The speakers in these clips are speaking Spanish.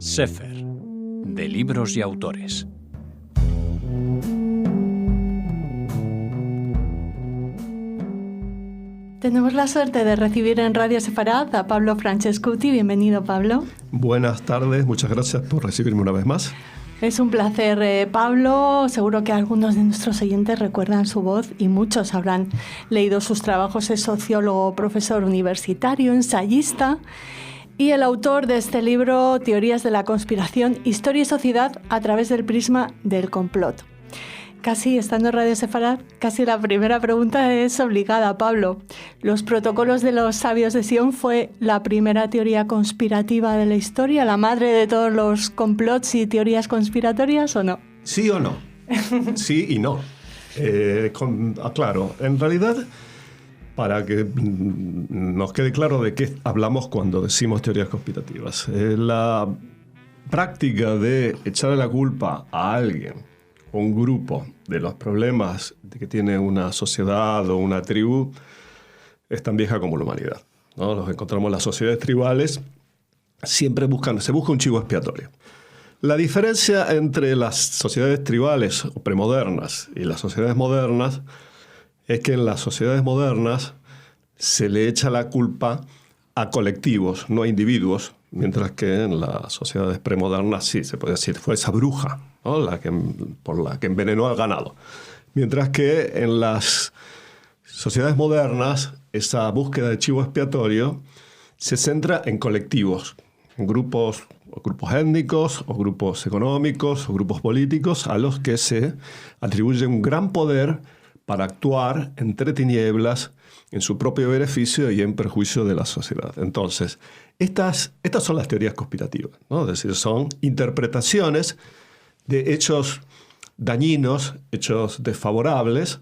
Sefer, de libros y autores. Tenemos la suerte de recibir en Radio Sefarad a Pablo Francescuti. Bienvenido, Pablo. Buenas tardes, muchas gracias por recibirme una vez más. Es un placer, Pablo. Seguro que algunos de nuestros oyentes recuerdan su voz y muchos habrán leído sus trabajos. Es sociólogo, profesor universitario, ensayista y el autor de este libro, Teorías de la conspiración, historia y sociedad a través del prisma del complot. Casi, estando en Radio Sefarad, casi la primera pregunta es obligada, Pablo. ¿Los protocolos de los sabios de Sion fue la primera teoría conspirativa de la historia, la madre de todos los complots y teorías conspiratorias, o no? Sí o no. Sí y no. Claro, en realidad, para que nos quede claro de qué hablamos cuando decimos teorías conspirativas, la práctica de echarle la culpa a alguien, un grupo, de los problemas que tiene una sociedad o una tribu es tan vieja como la humanidad, ¿no? Los encontramos en las sociedades tribales, siempre se busca un chivo expiatorio. La diferencia entre las sociedades tribales o premodernas y las sociedades modernas es que en las sociedades modernas se le echa la culpa a colectivos, no a individuos, mientras que en las sociedades premodernas sí, se puede decir, fue esa bruja, ¿no? Por la que envenenó al ganado. Mientras que en las sociedades modernas, esa búsqueda de chivo expiatorio se centra en colectivos, en grupos étnicos, o grupos económicos, o grupos políticos, a los que se atribuye un gran poder para actuar entre tinieblas, en su propio beneficio y en perjuicio de la sociedad. Entonces, estas son las teorías conspirativas, ¿no? Es decir, son interpretaciones de hechos dañinos, hechos desfavorables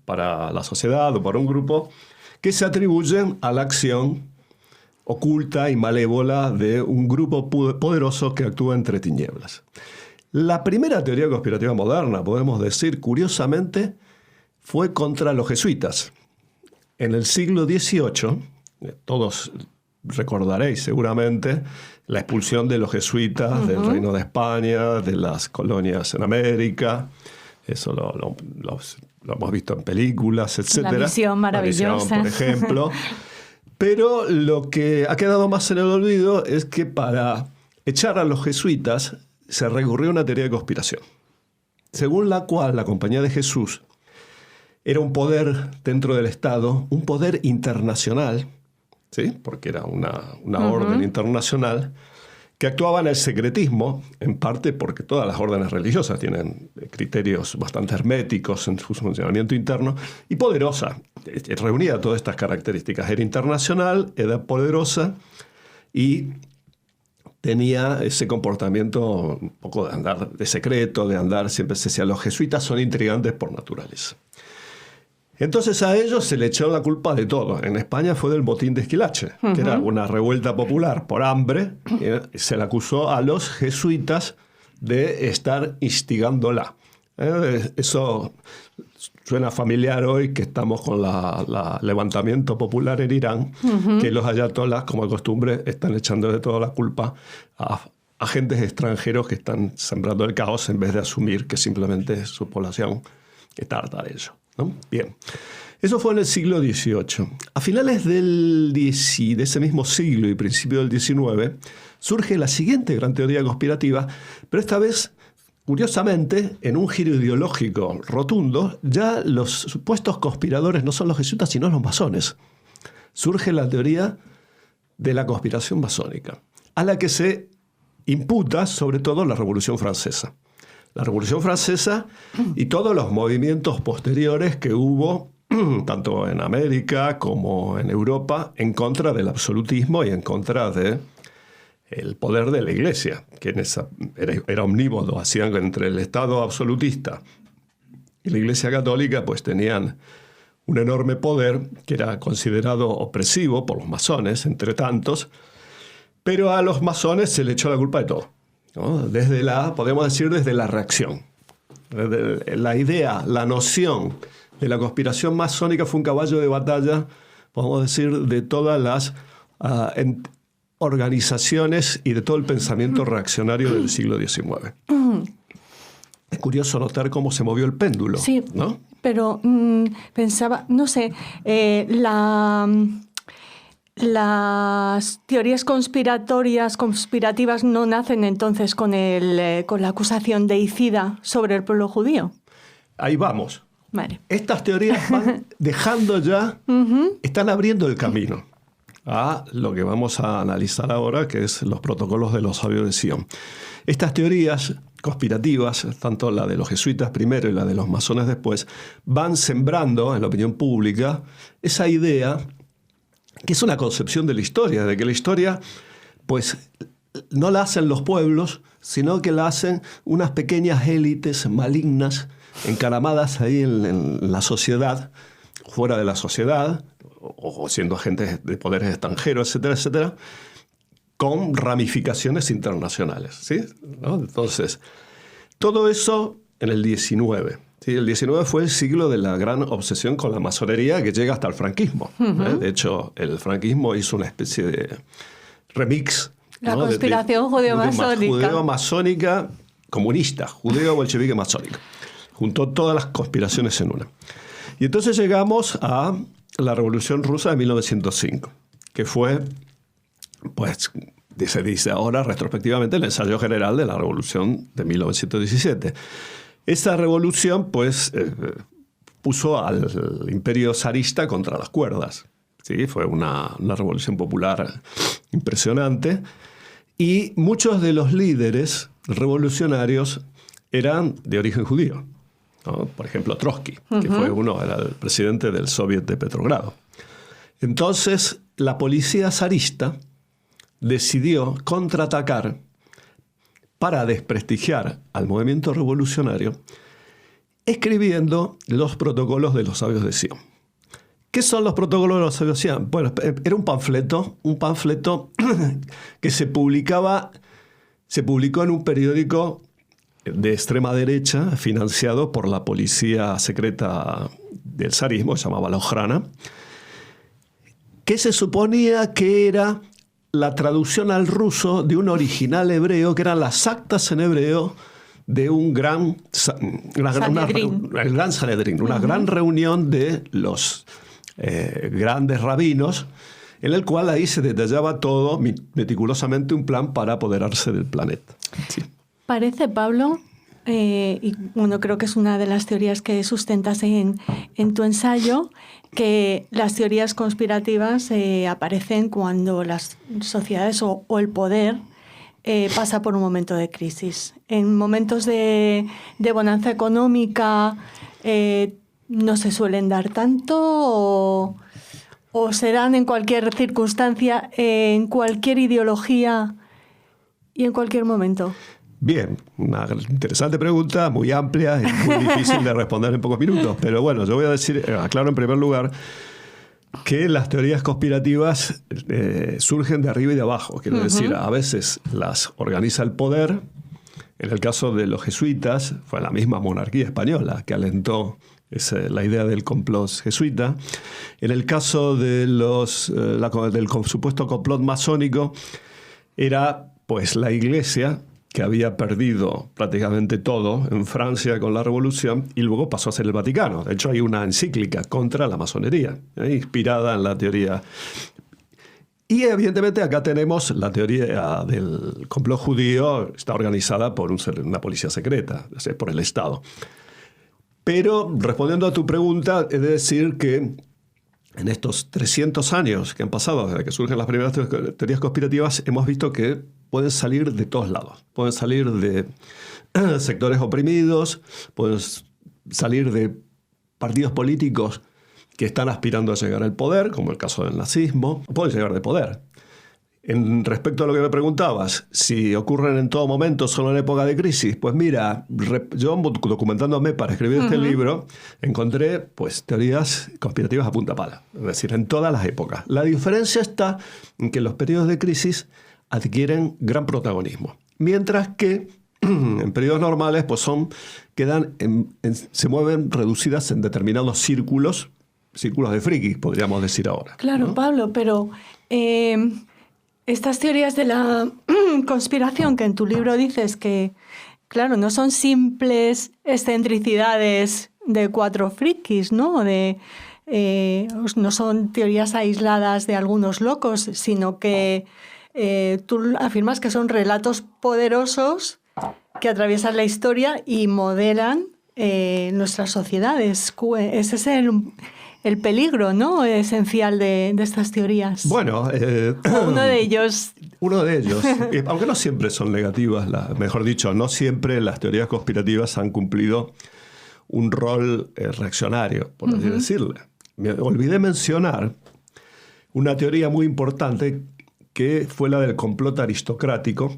para la sociedad o para un grupo, que se atribuyen a la acción oculta y malévola de un grupo poderoso que actúa entre tinieblas. La primera teoría conspirativa moderna, podemos decir, curiosamente, fue contra los jesuitas. En el siglo XVIII, todos recordaréis seguramente la expulsión de los jesuitas del Reino de España, de las colonias en América. Eso lo hemos visto en películas, etc. La visión maravillosa. La visión, por ejemplo. Pero lo que ha quedado más en el olvido es que para echar a los jesuitas se recurrió a una teoría de conspiración, según la cual la Compañía de Jesús era un poder dentro del Estado, un poder internacional, ¿sí? Porque era una orden internacional que actuaba en el secretismo, en parte porque todas las órdenes religiosas tienen criterios bastante herméticos en su funcionamiento interno, y poderosa. Reunía todas estas características. Era internacional, era poderosa y tenía ese comportamiento un poco de andar de secreto, de andar, siempre se decía, los jesuitas son intrigantes por naturaleza. Entonces a ellos se le echó la culpa de todo. En España fue del motín de Esquilache, que era una revuelta popular por hambre. Se le acusó a los jesuitas de estar instigándola. Eso suena familiar hoy, que estamos con la levantamiento popular en Irán, que los ayatolás, como de costumbre, están echando de toda la culpa a agentes extranjeros que están sembrando el caos en vez de asumir que simplemente su población está harta de ello, ¿no? Bien, eso fue en el siglo XVIII. A finales de ese mismo siglo y principio del XIX surge la siguiente gran teoría conspirativa, pero esta vez, curiosamente, en un giro ideológico rotundo, ya los supuestos conspiradores no son los jesuitas, sino los masones. Surge la teoría de la conspiración masónica, a la que se imputa sobre todo la Revolución Francesa. La Revolución Francesa y todos los movimientos posteriores que hubo, tanto en América como en Europa, en contra del absolutismo y en contra del poder de la Iglesia, que era omnímodo. Hacían entre el Estado absolutista y la Iglesia católica, pues tenían un enorme poder que era considerado opresivo por los masones, entre tantos, pero a los masones se le echó la culpa de todo, ¿no? Podemos decir desde la reacción. La idea, la noción de la conspiración masónica fue un caballo de batalla, podemos decir, de todas las organizaciones y de todo el pensamiento reaccionario del siglo XIX. Es curioso notar cómo se movió el péndulo, sí, ¿no? Pero pensaba, no sé, las teorías conspirativas no nacen entonces con la acusación deicida sobre el pueblo judío. Ahí vamos. Vale. Estas teorías van dejando ya, están abriendo el camino a lo que vamos a analizar ahora, que es los protocolos de los sabios de Sion. Estas teorías conspirativas, tanto la de los jesuitas primero y la de los masones después, van sembrando en la opinión pública esa idea que es una concepción de la historia, de que la historia pues no la hacen los pueblos, sino que la hacen unas pequeñas élites malignas encaramadas ahí en la sociedad, fuera de la sociedad, o siendo agentes de poderes extranjeros, etcétera, etcétera, con ramificaciones internacionales, ¿sí? ¿No? Entonces, todo eso en el XIX. ¿Sí? El XIX fue el siglo de la gran obsesión con la masonería que llega hasta el franquismo. De hecho, el franquismo hizo una especie de remix. La conspiración judeo-masónica. Judeo-masónica comunista, judeo-bolchevique masónica. Juntó todas las conspiraciones en una. Y entonces llegamos a la Revolución Rusa de 1905, que fue, pues, se dice ahora retrospectivamente, el ensayo general de la Revolución de 1917. Esa revolución, pues, puso al imperio zarista contra las cuerdas. ¿Sí? Fue una revolución popular impresionante. Y muchos de los líderes revolucionarios eran de origen judío, ¿no? Por ejemplo, Trotsky, que fue era el presidente del Soviet de Petrogrado. Entonces, la policía zarista decidió contraatacar para desprestigiar al movimiento revolucionario, escribiendo los protocolos de los sabios de Sion. ¿Qué son los protocolos de los sabios de Sion? Bueno, era un panfleto que se publicó en un periódico de extrema derecha, financiado por la policía secreta del zarismo, se llamaba la Ojrana, que se suponía que era la traducción al ruso de un original hebreo, que eran las actas en hebreo de un gran Sanedrín, una gran reunión de los grandes rabinos, en el cual ahí se detallaba todo meticulosamente un plan para apoderarse del planeta. Sí. Parece, Pablo, y bueno, creo que es una de las teorías que sustentas en tu ensayo, que las teorías conspirativas aparecen cuando las sociedades o el poder pasa por un momento de crisis. En momentos de bonanza económica no se suelen dar tanto o se dan en cualquier circunstancia, en cualquier ideología y en cualquier momento. Bien, una interesante pregunta, muy amplia y muy difícil de responder en pocos minutos. Pero bueno, yo voy a aclaro en primer lugar que las teorías conspirativas surgen de arriba y de abajo. Quiero decir, a veces las organiza el poder. En el caso de los jesuitas, fue la misma monarquía española que alentó la idea del complot jesuita. En el caso de del supuesto complot masónico, era pues la Iglesia, que había perdido prácticamente todo en Francia con la Revolución, y luego pasó a ser el Vaticano. De hecho, hay una encíclica contra la masonería, inspirada en la teoría. Y evidentemente acá tenemos la teoría del complot judío, está organizada por una policía secreta, es decir, por el Estado. Pero, respondiendo a tu pregunta, he de decir que en estos 300 años que han pasado desde que surgen las primeras teorías conspirativas, hemos visto que pueden salir de todos lados. Pueden salir de sectores oprimidos, pueden salir de partidos políticos que están aspirando a llegar al poder, como el caso del nazismo, pueden llegar de poder. Respecto a lo que me preguntabas, si ocurren en todo momento, solo en época de crisis, pues mira, yo documentándome para escribir este libro, encontré pues teorías conspirativas a punta pala, es decir, en todas las épocas. La diferencia está en que los periodos de crisis adquieren gran protagonismo, mientras que en periodos normales pues se mueven reducidas en determinados círculos de frikis, podríamos decir ahora. Claro, ¿no? Pablo, pero Estas teorías de la conspiración que en tu libro dices que, claro, no son simples excentricidades de 4 frikis, ¿no? No son teorías aisladas de algunos locos, sino que tú afirmas que son relatos poderosos que atraviesan la historia y modelan nuestras sociedades. Ese es el peligro, ¿no?, esencial de estas teorías. Bueno, uno de ellos. Uno de ellos, aunque no siempre son negativas, mejor dicho, no siempre las teorías conspirativas han cumplido un rol reaccionario, por así decirlo. Me olvidé mencionar una teoría muy importante que fue la del complot aristocrático,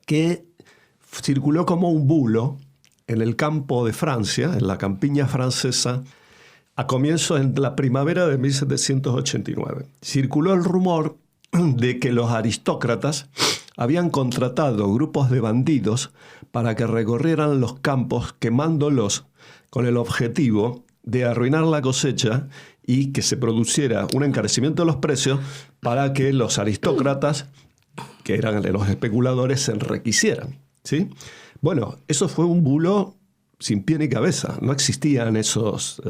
que circuló como un bulo en el campo de Francia, en la campiña francesa, a comienzos de la primavera de 1789. Circuló el rumor de que los aristócratas habían contratado grupos de bandidos para que recorrieran los campos quemándolos con el objetivo de arruinar la cosecha y que se produciera un encarecimiento de los precios para que los aristócratas, que eran los especuladores, se enriquecieran, ¿sí? Bueno, eso fue un bulo sin pie ni cabeza. No existían esos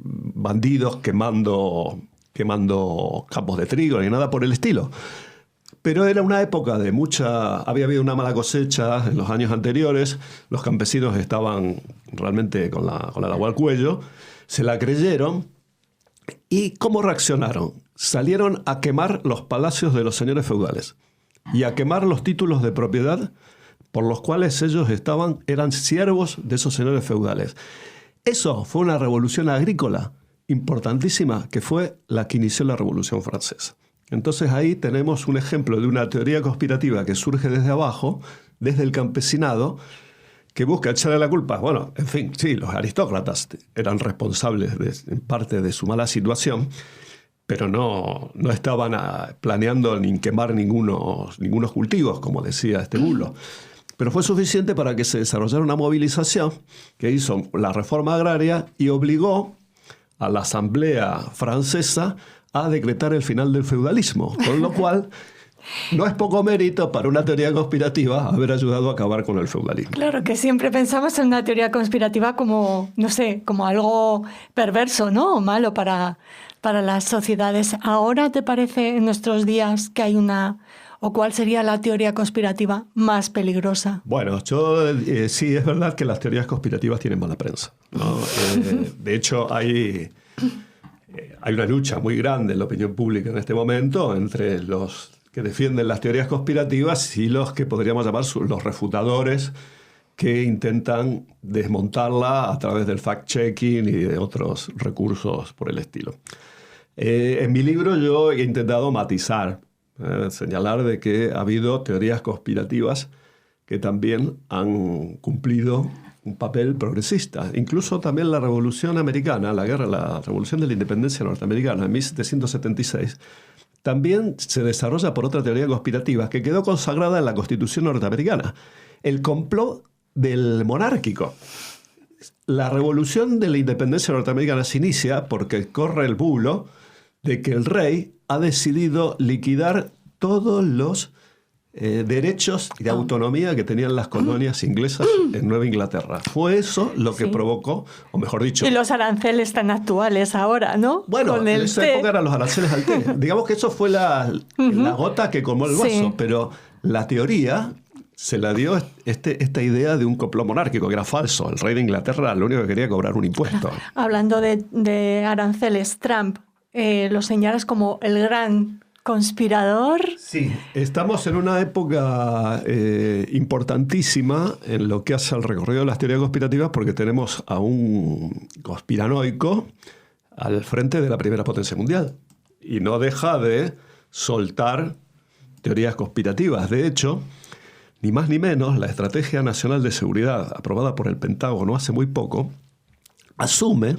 bandidos quemando campos de trigo ni nada por el estilo. Pero era una época de había habido una mala cosecha en los años anteriores, los campesinos estaban realmente con el agua al cuello, se la creyeron. ¿Y cómo reaccionaron? Salieron a quemar los palacios de los señores feudales y a quemar los títulos de propiedad por los cuales ellos eran siervos de esos señores feudales. Eso fue una revolución agrícola importantísima, que fue la que inició la Revolución Francesa. Entonces ahí tenemos un ejemplo de una teoría conspirativa que surge desde abajo, desde el campesinado, que busca echarle la culpa. Bueno, en fin, sí, los aristócratas eran responsables en parte de su mala situación, pero no estaban planeando ni quemar ningunos cultivos, como decía este bulo. Pero fue suficiente para que se desarrollara una movilización que hizo la reforma agraria y obligó a la Asamblea Francesa a decretar el final del feudalismo, con lo cual no es poco mérito para una teoría conspirativa haber ayudado a acabar con el feudalismo. Claro, que siempre pensamos en una teoría conspirativa como, no sé, como algo perverso, ¿no? O malo para las sociedades. ¿Ahora te parece en nuestros días que hay o cuál sería la teoría conspirativa más peligrosa? Bueno, sí, es verdad que las teorías conspirativas tienen mala prensa, ¿no? De hecho, hay una lucha muy grande en la opinión pública en este momento entre los que defienden las teorías conspirativas y los que podríamos llamar los refutadores, que intentan desmontarla a través del fact-checking y de otros recursos por el estilo. En mi libro yo he intentado matizar, señalar de que ha habido teorías conspirativas que también han cumplido un papel progresista. Incluso también la Revolución Americana, la Revolución de la Independencia Norteamericana en 1776, también se desarrolla por otra teoría conspirativa que quedó consagrada en la Constitución norteamericana: el complot del monárquico. La Revolución de la Independencia Norteamericana se inicia porque corre el bulo de que el rey ha decidido liquidar todos los derechos de autonomía que tenían las colonias inglesas en Nueva Inglaterra. Fue eso lo que provocó, o mejor dicho... Y los aranceles tan actuales ahora, ¿no? Bueno, en esa época eran los aranceles al té. Digamos que eso fue la gota que colmó el vaso, pero la teoría se la dio esta idea de un complot monárquico, que era falso. El rey de Inglaterra lo único que quería cobrar un impuesto. Hablando de aranceles, Trump lo señalas como el gran conspirador. Sí, estamos en una época importantísima en lo que hace al recorrido de las teorías conspirativas, porque tenemos a un conspiranoico al frente de la primera potencia mundial y no deja de soltar teorías conspirativas. De hecho, ni más ni menos, la Estrategia Nacional de Seguridad, aprobada por el Pentágono hace muy poco, asume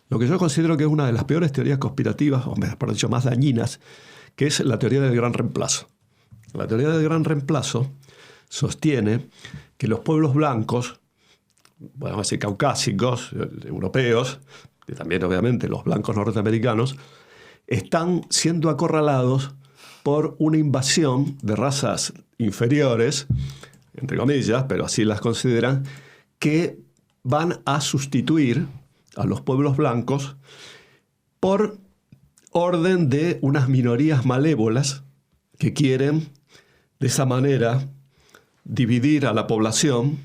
lo que yo considero que es una de las peores teorías conspirativas, o mejor dicho, más dañinas, que es la teoría del gran reemplazo. La teoría del gran reemplazo sostiene que los pueblos blancos, podemos decir caucásicos, europeos, y también obviamente los blancos norteamericanos, están siendo acorralados por una invasión de razas inferiores, entre comillas, pero así las consideran, que van a sustituir a los pueblos blancos por orden de unas minorías malévolas que quieren de esa manera dividir a la población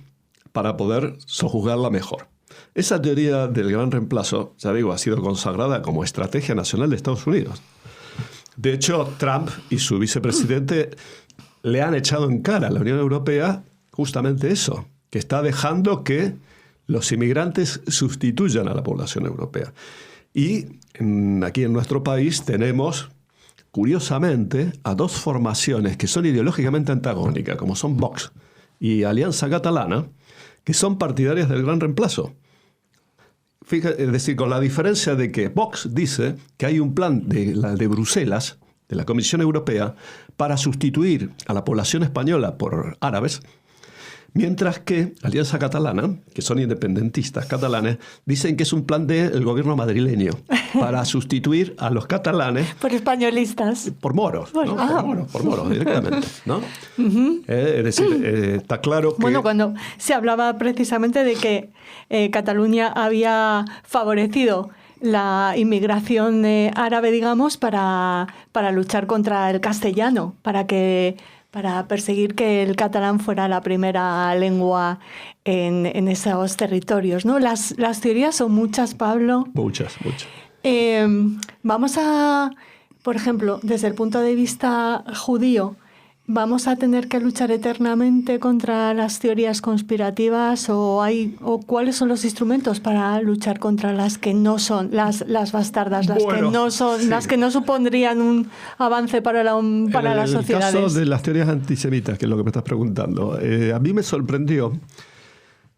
para poder sojuzgarla mejor. Esa teoría del gran reemplazo, ya digo, ha sido consagrada como estrategia nacional de Estados Unidos. De hecho, Trump y su vicepresidente le han echado en cara a la Unión Europea justamente eso, que está dejando que los inmigrantes sustituyan a la población europea. Y aquí en nuestro país tenemos, curiosamente, a dos formaciones que son ideológicamente antagónicas, como son Vox y Alianza Catalana, que son partidarias del gran reemplazo. Es decir, con la diferencia de que Vox dice que hay un plan de Bruselas, de la Comisión Europea, para sustituir a la población española por árabes, mientras que Alianza Catalana, que son independentistas catalanes, dicen que es un plan del gobierno madrileño para sustituir a los catalanes por españolistas. Por moros, ¿no? Por moros directamente, ¿no? Es decir, está claro que... Bueno, cuando se hablaba precisamente de que Cataluña había favorecido la inmigración árabe, digamos, para luchar contra el castellano, para perseguir que el catalán fuera la primera lengua en esos territorios, ¿no? Las teorías son muchas, Pablo. Muchas. Vamos a, por ejemplo, desde el punto de vista judío, ¿vamos a tener que luchar eternamente contra las teorías conspirativas o cuáles son los instrumentos para luchar contra las que no son, las bastardas, las que no supondrían un avance para las sociedades? En el caso de las teorías antisemitas, que es lo que me estás preguntando, a mí me sorprendió,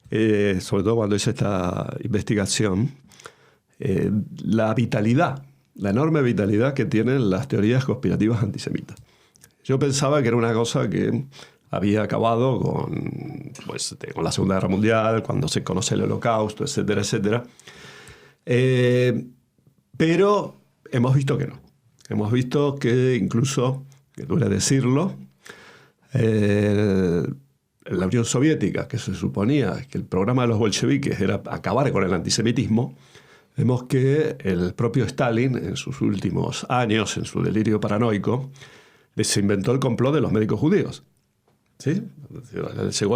sobre todo cuando hice esta investigación, la enorme vitalidad que tienen las teorías conspirativas antisemitas. Yo pensaba que era una cosa que había acabado con la Segunda Guerra Mundial, cuando se conoce el Holocausto, etcétera, etcétera. Pero hemos visto que no. Hemos visto que incluso, que duele decirlo, la Unión Soviética, que se suponía que el programa de los bolcheviques era acabar con el antisemitismo, vemos que el propio Stalin, en sus últimos años, en su delirio paranoico, se inventó el complot de los médicos judíos. ¿Sí? Se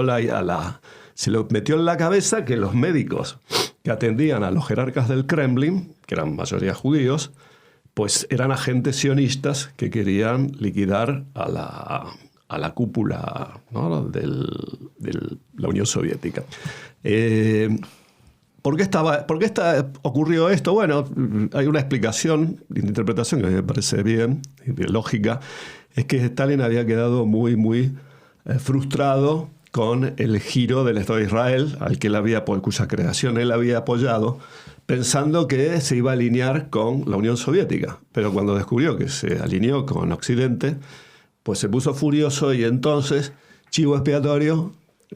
lo metió en la cabeza que los médicos que atendían a los jerarcas del Kremlin, que eran mayoría judíos, pues eran agentes sionistas que querían liquidar a la cúpula, ¿no?, de la Unión Soviética. ¿Por qué ocurrió esto? Bueno, hay una explicación de interpretación que a mí me parece bien, lógica. Es que Stalin había quedado muy, muy frustrado con el giro del Estado de Israel, cuya creación él había apoyado, pensando que se iba a alinear con la Unión Soviética. Pero cuando descubrió que se alineó con Occidente, pues se puso furioso y entonces, chivo expiatorio,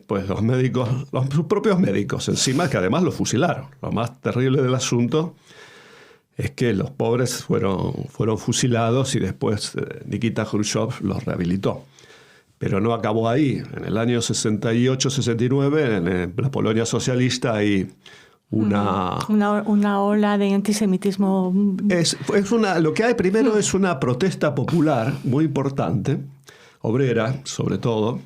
pues sus propios médicos, encima, que además los fusilaron. Lo más terrible del asunto es que los pobres fueron fusilados y después Nikita Khrushchev los rehabilitó. Pero no acabó ahí. En el año 68-69, en la Polonia socialista, hay una ola de antisemitismo. Lo que hay primero es una protesta popular muy importante, obrera sobre todo,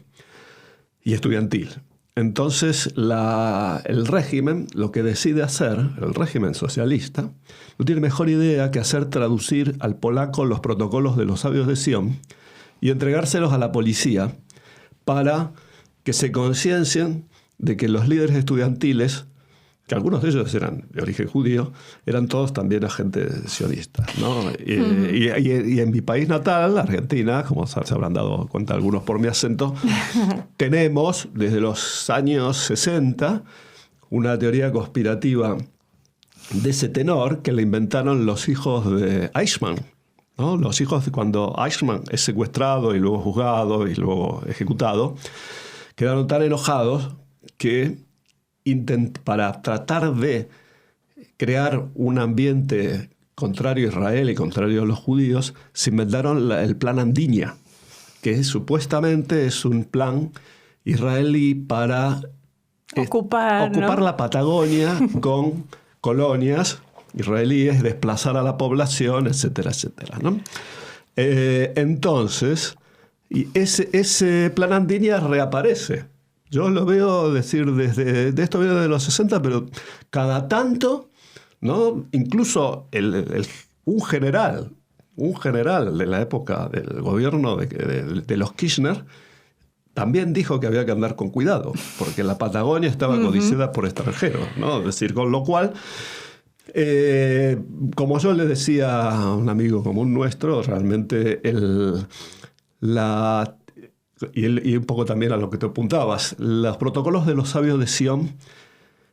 y estudiantil. Entonces el régimen, lo que decide hacer, el régimen socialista, no tiene mejor idea que hacer traducir al polaco los protocolos de los sabios de Sion y entregárselos a la policía para que se conciencien de que los líderes estudiantiles, que algunos de ellos eran de origen judío, eran todos también agentes sionistas, ¿no? Y en mi país natal, Argentina, como se habrán dado cuenta algunos por mi acento, tenemos desde los años 60 una teoría conspirativa de ese tenor que le inventaron los hijos de Eichmann, ¿no? Los hijos de cuando Eichmann es secuestrado y luego juzgado y luego ejecutado, quedaron tan enojados que para tratar de crear un ambiente contrario a Israel y contrario a los judíos, se inventaron el plan Andinia, que supuestamente es un plan israelí para ocupar la Patagonia con colonias israelíes, desplazar a la población, etcétera, etcétera, ¿no? Entonces, y ese plan Andinia reaparece. Yo lo veo decir de esto viene de los 60, pero cada tanto, ¿no? Incluso un general de la época del gobierno de los Kirchner también dijo que había que andar con cuidado, porque la Patagonia estaba codiciada por extranjeros, ¿no? Es decir, con lo cual, como yo le decía a un amigo común nuestro, realmente y un poco también a lo que te apuntabas, los protocolos de los sabios de Sion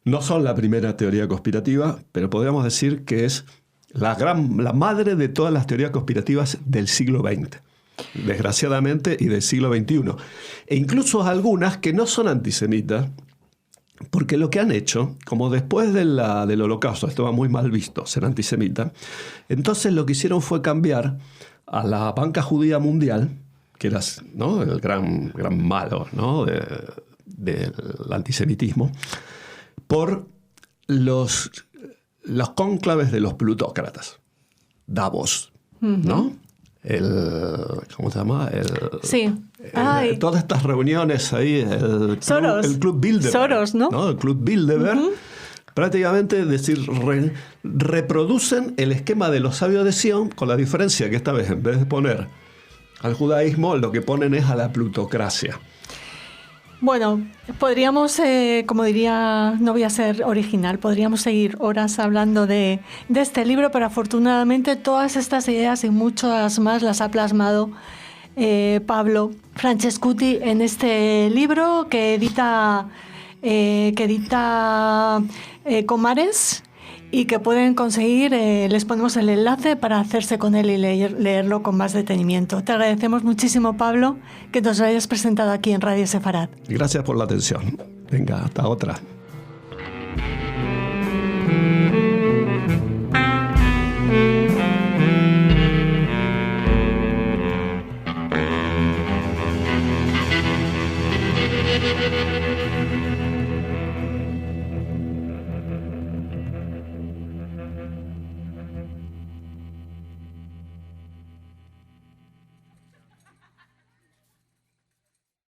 no son la primera teoría conspirativa, pero podríamos decir que es la madre de todas las teorías conspirativas del siglo XX, desgraciadamente, y del siglo XXI. E incluso algunas que no son antisemitas, porque lo que han hecho, como después del Holocausto estaba muy mal visto ser antisemita, entonces lo que hicieron fue cambiar a la banca judía mundial, que era, ¿no?, el gran malo, ¿no?, del antisemitismo, por los cónclaves de los plutócratas. Davos, ¿no? ¿Cómo se llama? Sí. Todas estas reuniones ahí, el Club Bilderberg. Soros, ¿no? El Club Bilderberg. Prácticamente, es decir, reproducen el esquema de los sabios de Sion, con la diferencia que esta vez, en vez de poner al judaísmo, lo que ponen es a la plutocracia. Bueno, podríamos, como diría, no voy a ser original, podríamos seguir horas hablando de este libro, pero afortunadamente todas estas ideas y muchas más las ha plasmado Pablo Francescuti en este libro que edita Comares, y que pueden conseguir, les ponemos el enlace para hacerse con él y leerlo con más detenimiento. Te agradecemos muchísimo, Pablo, que nos lo hayas presentado aquí en Radio Sefarad. Gracias por la atención. Venga, hasta otra.